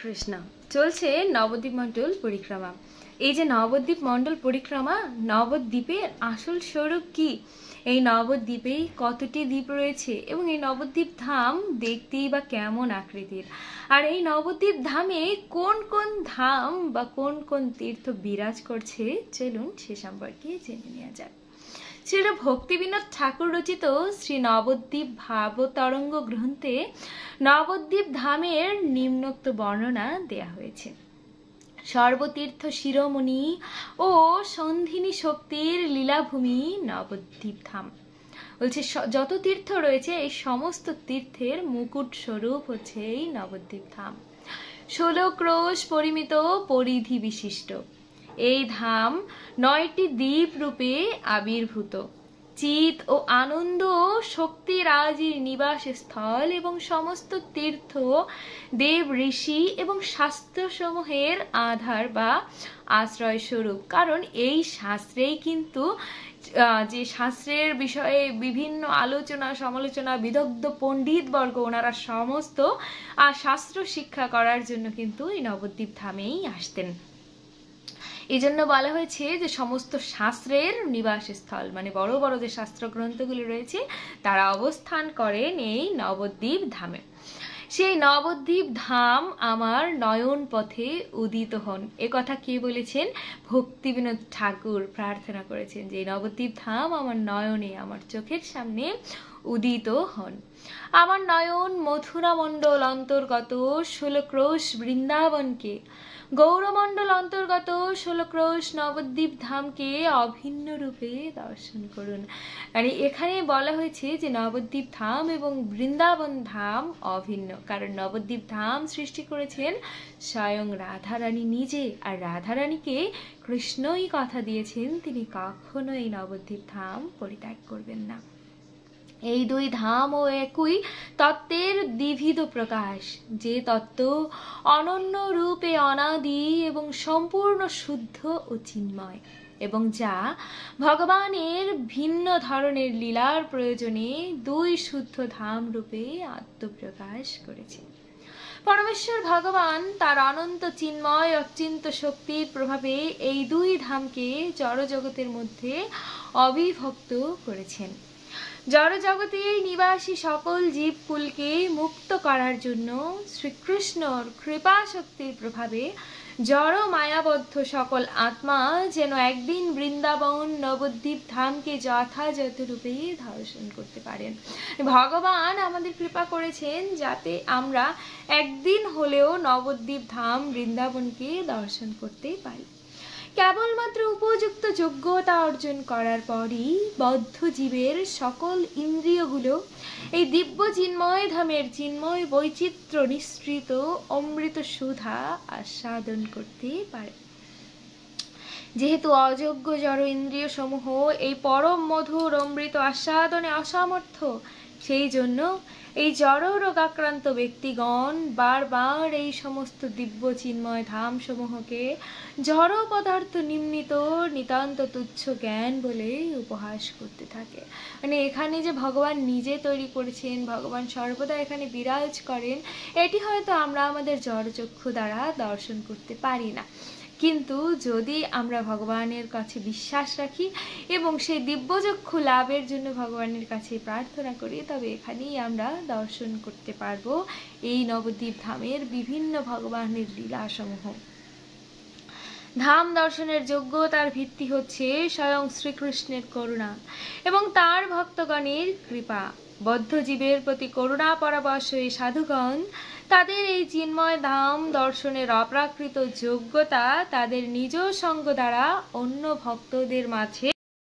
কৃষ্ণ চলছে নবদ্বীপ মণ্ডল পরিক্রমা। এই যে নবদ্বীপ মণ্ডল পরিক্রমা, নবদ্বীপের আসল স্বরূপ কি, এই নবদ্বীপেই কতটি দ্বীপ রয়েছে এবং এই নবদ্বীপ ধাম দেখতেই বা কেমন আকৃতির, আর এই নবদ্বীপ ধামে কোন কোন ধাম বা কোন কোন তীর্থ বিরাজ করছে, চলুন সে সম্পর্কে জেনে নেওয়া যাক। শ্রী ভক্তিবিনোদ ঠাকুর রচিত শ্রী নবদ্বীপ ভাবতরঙ্গ গ্রন্থে নবদ্বীপ ধামের নিম্নোক্ত বর্ণনা দেয়া হয়েছে। সর্বতীর্থ শিরোমণি ও সন্ধিনী শক্তির লীলাভূমি নবদ্বীপ ধাম। বলছে যত তীর্থ রয়েছে এই সমস্ত তীর্থের মুকুট স্বরূপ হচ্ছে এই নবদ্বীপ ধাম। 16 ক্রোশ পরিমিত পরিধি বিশিষ্ট এই ধাম 9টি দ্বীপ রূপে আবির্ভূত। চিত ও আনন্দ শক্তিরাজির নিবাস স্থল এবং সমস্ত তীর্থ দেব ঋষি এবং শাস্ত্রসমূহের আধার বা আশ্রয় স্বরূপ। কারণ এই শাস্ত্রেই কিন্তু যে শাস্ত্রের বিষয়ে বিভিন্ন আলোচনা সমালোচনা বিদগ্ধ পণ্ডিত বর্গ ওনারা সমস্ত শাস্ত্র শিক্ষা করার জন্য কিন্তু এই নবদ্বীপ ধামেই আসতেন। এই জন্য বলা হয়েছে যে সমস্ত শাস্ত্রের নিবাস স্থল, মানে বড় বড় যে শাস্ত্র গ্রন্থগুলি রয়েছে তারা অবস্থান করেন এই নবদ্বীপ ধামে। সেই নবদ্বীপ ধাম আমার নয়ন পথে উদিত হন, এ কথা কে বলেছেন? ভক্তিবিনোদ ঠাকুর প্রার্থনা করেছেন যে নবদ্বীপ ধাম আমার নয়নে, আমার চোখের সামনে উদিত হন। আমার নয়ন মথুরা মণ্ডল অন্তর্গত 16 ক্রোশ বৃন্দাবনকে, গৌরমণ্ডল অন্তর্গত 16 ক্রোশ নবদ্বীপ ধামকে অভিন্ন রূপে দর্শন করুন। মানে এখানে বলা হয়েছে যে নবদ্বীপ ধাম এবং বৃন্দাবন ধাম অভিন্ন, কারণ নবদ্বীপ ধাম সৃষ্টি করেছেন স্বয়ং রাধারানী নিজে, আর রাধারানীকে কৃষ্ণই কথা দিয়েছেন তিনি কখনো এই নবদ্বীপ ধাম পরিত্যাগ করবেন না। এই দুই ধাম ও একই তত্ত্বের দ্বিবিধ প্রকাশ, যে তত্ত্ব অনন্য রূপে অনাদি এবং সম্পূর্ণ শুদ্ধ ও চিন্ময়, এবং যা ভগবানের ভিন্ন ধরনের লীলার প্রয়োজনে দুই শুদ্ধ ধাম রূপে আত্মপ্রকাশ করেছে। পরমেশ্বর ভগবান তার অনন্ত চিন্ময় অচিন্ত শক্তির প্রভাবে এই দুই ধামকে জড়জগতের মধ্যে অবিভক্ত করেছেন। জড়জগতে নিবাসী সকল জীবকুলকে মুক্ত করার জন্য শ্রীকৃষ্ণর কৃপা শক্তির প্রভাবে জড় মায়াবদ্ধ সকল আত্মা যেন একদিন বৃন্দাবন নবদ্বীপ ধামকে যথাযথ রূপে দর্শন করতে পারেন। ভগবান আমাদের কৃপা করেছেন যাতে আমরা একদিন হলেও নবদ্বীপ ধাম বৃন্দাবনকে দর্শন করতে পারি। কেবলমাত্র উপযুক্ত যোগ্যতা অর্জন করার পরই বদ্ধ জীবের সকল ইন্দ্রিয়গুলো এই দিব্য চিন্ময় ধামের চিন্ময় বৈচিত্র্য নিঃসৃত অমৃত সুধা আস্বাদন করতে পারে। যেহেতু অযোগ্য জড় ইন্দ্রিয় সমূহ এই পরম মধুর অমৃত আস্বাদনে অসমর্থ, সেই জন্য এই জড় রোগাক্রান্ত ব্যক্তিগণ বারবার এই সমস্ত দিব্য চিন্ময় ধাম সমূহকে জড় পদার্থ নিম্নিত নিতান্ত তুচ্ছ জ্ঞান বলে উপহাস করতে থাকে। মানে এখানে যে ভগবান নিজে তৈরি করেছেন, ভগবান সর্বদা এখানে বিরাজ করেন, এটি হয়তো আমরা আমাদের জড়চক্ষু দ্বারা দর্শন করতে পারি না, কিন্তু যদি আমরা ভগবানের কাছে বিশ্বাস রাখি এবং সেই দিব্যচক্ষু লাভের জন্য ভগবানের কাছে প্রার্থনা করি, তবে এখানেই আমরা দর্শন করতে পারবো এই নবদ্বীপ ধামের বিভিন্ন ভগবানের লীলাসমূহ। ধাম দর্শনের যোগ্যতার ভিত্তি হচ্ছে স্বয়ং শ্রীকৃষ্ণের করুণা এবং তার ভক্তগণের কৃপা। বদ্ধ জীবের প্রতি করুণা পরবশ এই সাধুগণ তাদের এই চিন্ময় ধাম দর্শনের অপ্রাকৃত যোগ্যতা তাদের নিজ সঙ্গ দ্বারা অন্য ভক্তদের মাঝে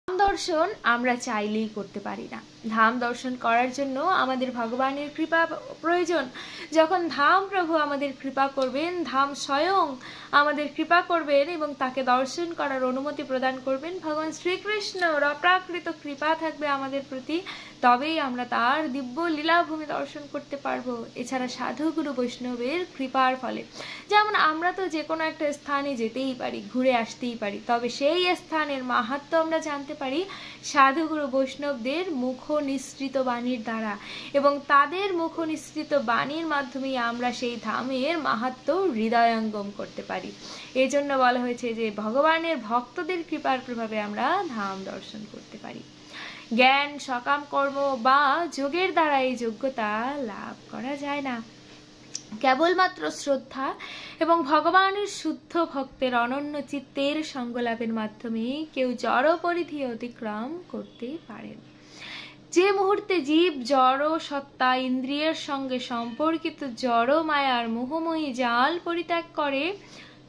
দর্শন আমরা চাইলেই করতে পারি না। ধাম দর্শন করার জন্য আমাদের ভগবানের কৃপা প্রয়োজন। যখন ধাম প্রভু আমাদের কৃপা করবেন, ধাম স্বয়ং আমাদের কৃপা করবেন এবং তাকে দর্শন করার অনুমতি প্রদান করবেন, ভগবান শ্রীকৃষ্ণর অপ্রাকৃত কৃপা থাকবে আমাদের প্রতি, তবেই আমরা তার দিব্য লীলাভূমি দর্শন করতে পারবো। এছাড়া সাধুগুরু বৈষ্ণবের কৃপার ফলে, যেমন আমরা তো যে কোনো একটা স্থানে যেতেই পারি, ঘুরে আসতেই পারি, তবে সেই স্থানের মাহাত্ম্য আমরা জানতে পারি সাধুগুরু বৈষ্ণবদের মুখ নিঃসৃত বাণীর দ্বারা, এবং তাদের মুখ নিঃসৃত বাণীর মাধ্যমেই আমরা সেই ধামের মাহাত্ম্য হৃদয়ঙ্গম করতে পারি। এজন্য বলা হয়েছে যে ভগবানের ভক্তদের কৃপার প্রভাবে আমরা ধাম দর্শন করতে পারি। জ্ঞান, সকাম কর্ম বা যোগের দ্বারা এই যোগ্যতা লাভ করা যায় না। কেবলমাত্র শ্রদ্ধা এবং ভগবানের শুদ্ধ ভক্তের অনন্য চিত্তের সঙ্গলাভের মাধ্যমে কেউ জড় পরিধি অতিক্রম করতে পারেন। যে মুহূর্তে জীব জড় সত্তা ইন্দ্রিয়ের সঙ্গে সম্পর্কিত জড় মায়ার মোহময়ী জাল পরিত্যাগ করে,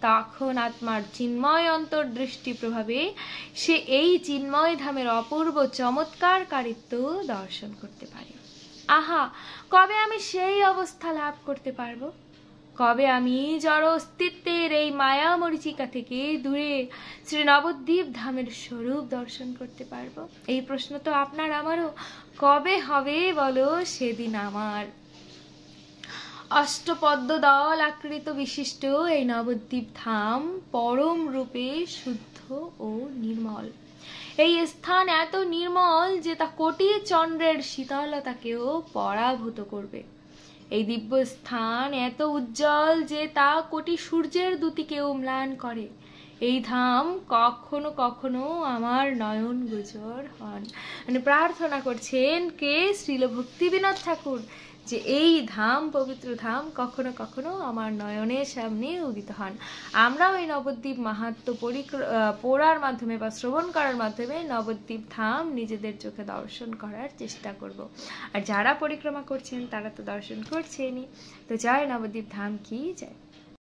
তখন আত্মার চিন্ময় অন্তর্দৃষ্টি প্রভাবে সে এই চিন্ময় ধামের অপূর্ব চমৎকারকারিত্ব দর্শন করতে পারে। আহা, কবে আমি সেই অবস্থা লাভ করতে পারবো? কবে আমি জড় অস্তিত্বের এই মায়া মরিচিকা থেকে দূরে শ্রী নবদ্বীপ ধামের স্বরূপ দর্শন করতে পারবো? এই প্রশ্ন তো আপনার আমারও। কবে হবে বলো সেদিন আমার? অষ্টপদ্ম দল আকৃত বিশিষ্ট এই নবদ্বীপ ধাম পরম রূপে শুদ্ধ ও নির্মল। এই স্থান এত নির্মল যে তা কোটি চন্দ্রের শীতলতাকেও পরাভূত করবে। এই দিব্য স্থান এত উজ্জ্বল যে তা কোটি সূর্যের দ্যুতিকেও ম্লান করে। এই ধাম কখনো কখনো আমার নয়ন গোচর হন। মানে প্রার্থনা করছেন কে? শ্রীল ভক্তিবিনোদ ঠাকুর, যে এই ধাম, পবিত্র ধাম কখনো কখনো আমার নয়নের সামনে উদিত হন। আমরাও এই নবদ্বীপ মাহাত্ম্য পড়ার মাধ্যমে বা শ্রবণ করার মাধ্যমে নবদ্বীপ ধাম নিজেদের চোখে দর্শন করার চেষ্টা করব। আর যারা পরিক্রমা করছেন তারা তো দর্শন করছেনই। তো জয় নবদ্বীপ ধাম কি জয়।